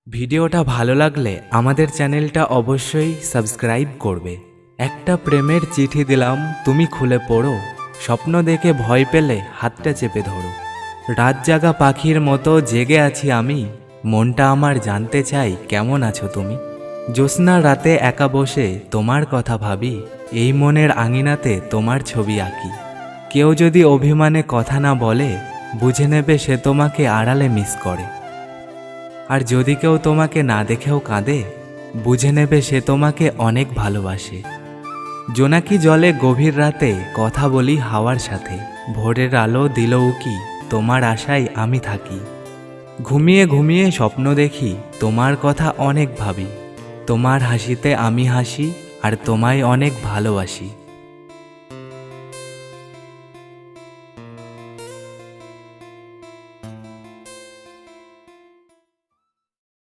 ভিডিওটা ভালো লাগলে আমাদের চ্যানেলটা অবশ্যই সাবস্ক্রাইব করবে। একটা প্রেমের চিঠি দিলাম, তুমি খুলে পড়ো। স্বপ্ন দেখে ভয় পেলে হাতটা চেপে ধরো। রাত জাগা পাখির মতো জেগে আছি আমি, মনটা আমার জানতে চাই কেমন আছো তুমি। জ্যোৎস্না রাতে একা বসে তোমার কথা ভাবি, এই মনের আঙিনাতে তোমার ছবি আঁকি। কেউ যদি অভিমানে কথা না বলে, বুঝে নেবে সে তোমাকে আড়ালে মিস করে। আর যদি কেউ তোমাকে না দেখেও কাঁদে, বুঝে নেবে সে তোমাকে অনেক ভালোবাসে। জোনাকি জলে গভীর রাতে কথা বলি হাওয়ার সাথে, ভোরের আলো দিল উকি, তোমার আশায় আমি থাকি। ঘুমিয়ে ঘুমিয়ে স্বপ্ন দেখি, তোমার কথা অনেক ভাবি। তোমার হাসিতে আমি হাসি, আর তোমায় অনেক ভালোবাসি।